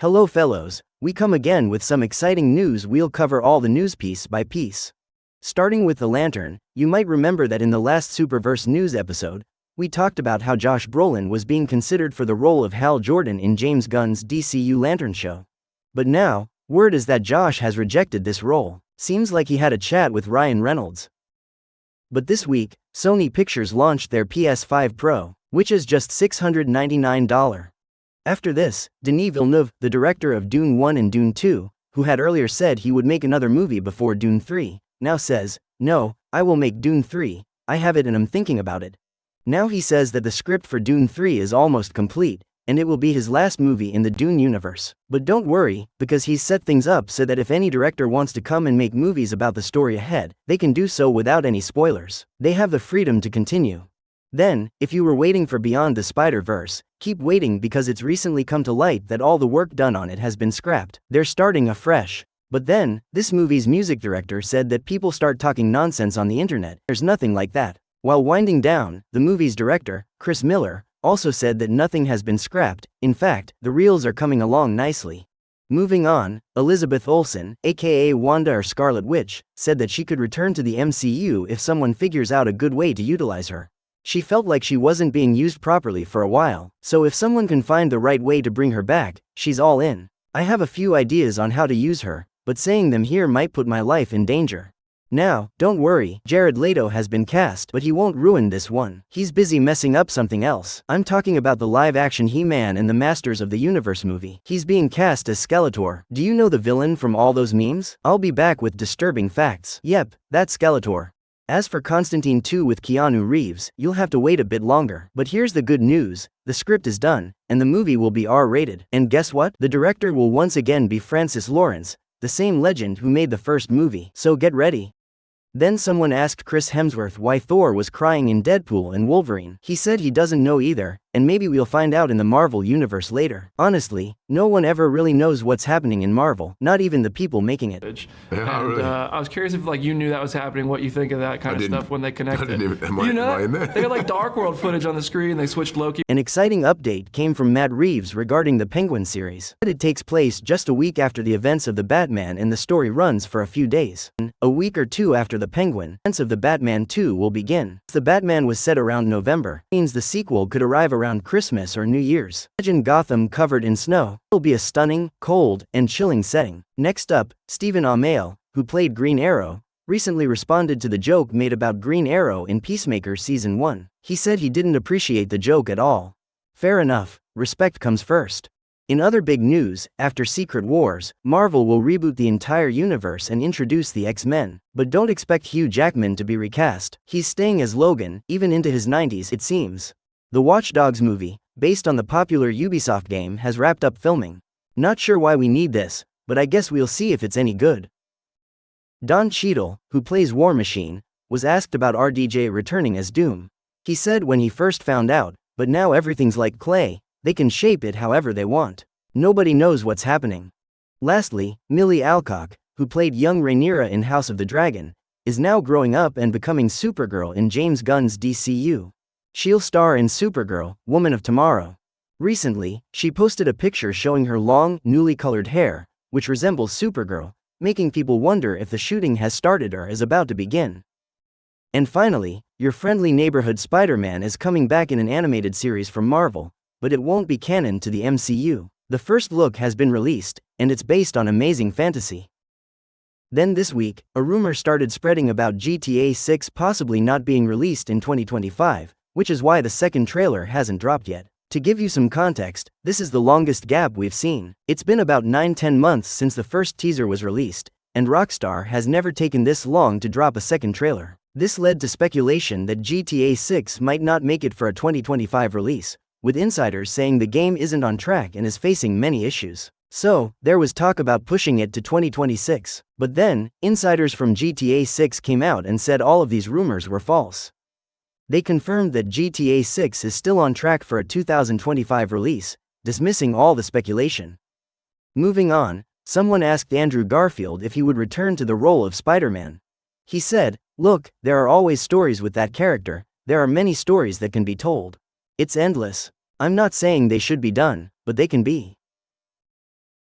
Hello fellows, we come again with some exciting news. We'll cover all the news piece by piece. Starting with the Lantern, you might remember that in the last SuoerVerse news episode, we talked about how Josh Brolin was being considered for the role of Hal Jordan in James Gunn's DCU Lantern show. But now, word is that Josh has rejected this role. Seems like he had a chat with Ryan Reynolds. But this week, Sony Pictures launched their PS5 Pro, which is just $699. After this, Denis Villeneuve, the director of Dune 1 and Dune 2, who had earlier said he would make another movie before Dune 3, now says, "No, I will make Dune 3, I have it and I'm thinking about it." Now he says that the script for Dune 3 is almost complete, and it will be his last movie in the Dune universe. But don't worry, because he's set things up so that if any director wants to come and make movies about the story ahead, they can do so without any spoilers. They have the freedom to continue. Then, if you were waiting for Beyond the Spider-Verse, keep waiting because it's recently come to light that all the work done on it has been scrapped. They're starting afresh. But then, this movie's music director said that people start talking nonsense on the internet. There's nothing like that. While winding down, the movie's director, Chris Miller, also said that nothing has been scrapped. In fact, the reels are coming along nicely. Moving on, Elizabeth Olsen, aka Wanda or Scarlet Witch, said that she could return to the MCU if someone figures out a good way to utilize her. She felt like she wasn't being used properly for a while, so if someone can find the right way to bring her back, she's all in. I have a few ideas on how to use her, but saying them here might put my life in danger. Now, don't worry, Jared Leto has been cast, but he won't ruin this one. He's busy messing up something else. I'm talking about the live-action He-Man and the Masters of the Universe movie. He's being cast as Skeletor. Do you know the villain from all those memes? I'll be back with disturbing facts. Yep, that's Skeletor. As for Constantine 2 with Keanu Reeves, you'll have to wait a bit longer. But here's the good news, the script is done, and the movie will be R-rated. And guess what? The director will once again be Francis Lawrence, the same legend who made the first movie. So get ready. Then someone asked Chris Hemsworth why Thor was crying in Deadpool and Wolverine. He said he doesn't know either, and maybe we'll find out in the Marvel universe later. Honestly, no one ever really knows what's happening in Marvel, not even the people making it. Yeah, really. I was curious if you knew that was happening, what you think of that kind of stuff when they connected. I didn't even, am you know I in there? They had Dark World footage on the screen, they switched Loki. An exciting update came from Matt Reeves regarding the Penguin series. It takes place just a week after the events of the Batman and the story runs for a few days. A week or two after the Penguin, events of the Batman 2 will begin. The Batman was set around November, means the sequel could arrive around Christmas or New Year's. Imagine Gotham covered in snow. It'll be a stunning, cold, and chilling setting. Next up, Stephen Amell, who played Green Arrow, recently responded to the joke made about Green Arrow in Peacemaker Season 1. He said he didn't appreciate the joke at all. Fair enough, respect comes first. In other big news, after Secret Wars, Marvel will reboot the entire universe and introduce the X-Men. But don't expect Hugh Jackman to be recast. He's staying as Logan, even into his 90s it seems. The Watch Dogs movie, based on the popular Ubisoft game, has wrapped up filming. Not sure why we need this, but I guess we'll see if it's any good. Don Cheadle, who plays War Machine, was asked about RDJ returning as Doom. He said when he first found out, but now everything's like clay, they can shape it however they want. Nobody knows what's happening. Lastly, Millie Alcock, who played young Rhaenyra in House of the Dragon, is now growing up and becoming Supergirl in James Gunn's DCU. She'll star in Supergirl, Woman of Tomorrow. Recently, she posted a picture showing her long, newly colored hair, which resembles Supergirl, making people wonder if the shooting has started or is about to begin. And finally, your friendly neighborhood Spider-Man is coming back in an animated series from Marvel, but it won't be canon to the MCU. The first look has been released, and it's based on Amazing Fantasy. Then this week, a rumor started spreading about GTA 6 possibly not being released in 2025, which is why the second trailer hasn't dropped yet. To give you some context, this is the longest gap we've seen. It's been about 9-10 months since the first teaser was released, and Rockstar has never taken this long to drop a second trailer. This led to speculation that GTA 6 might not make it for a 2025 release, with insiders saying the game isn't on track and is facing many issues. So, there was talk about pushing it to 2026. But then, insiders from GTA 6 came out and said all of these rumors were false. They confirmed that GTA 6 is still on track for a 2025 release, dismissing all the speculation. Moving on, someone asked Andrew Garfield if he would return to the role of Spider-Man. He said, "Look, there are always stories with that character, there are many stories that can be told. It's endless. I'm not saying they should be done, but they can be."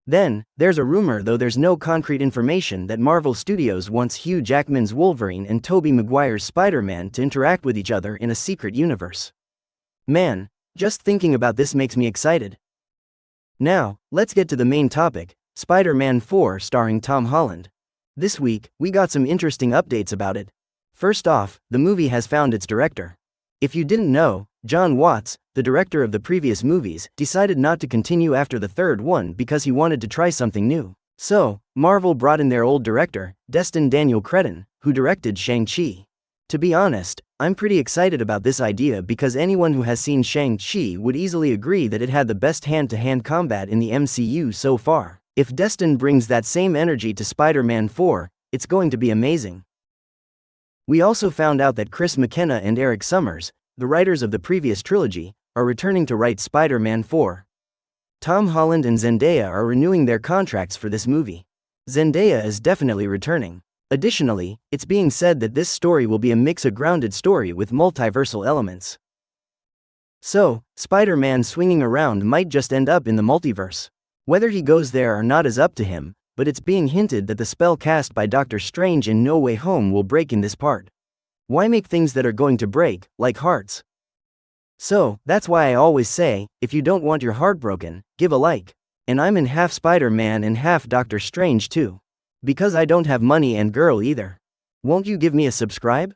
Then, there's a rumor, though there's no concrete information, that Marvel Studios wants Hugh Jackman's Wolverine and Tobey Maguire's Spider-Man to interact with each other in a secret universe. Man, just thinking about this makes me excited. Now, let's get to the main topic, Spider-Man 4 starring Tom Holland. This week, we got some interesting updates about it. First off, the movie has found its director. If you didn't know, John Watts, the director of the previous movies, decided not to continue after the third one because he wanted to try something new. So, Marvel brought in their old director, Destin Daniel Cretton, who directed Shang-Chi. To be honest, I'm pretty excited about this idea because anyone who has seen Shang-Chi would easily agree that it had the best hand-to-hand combat in the MCU so far. If Destin brings that same energy to Spider-Man 4, it's going to be amazing. We also found out that Chris McKenna and Eric Summers, the writers of the previous trilogy, are returning to write Spider-Man 4. Tom Holland and Zendaya are renewing their contracts for this movie. Zendaya is definitely returning. Additionally, it's being said that this story will be a grounded story with multiversal elements. So, Spider-Man swinging around might just end up in the multiverse. Whether he goes there or not is up to him, but it's being hinted that the spell cast by Doctor Strange in No Way Home will break in this part. Why make things that are going to break, like hearts? So, that's why I always say, if you don't want your heart broken, give a like. And I'm in half Spider-Man and half Doctor Strange too. Because I don't have money and girl either. Won't you give me a subscribe?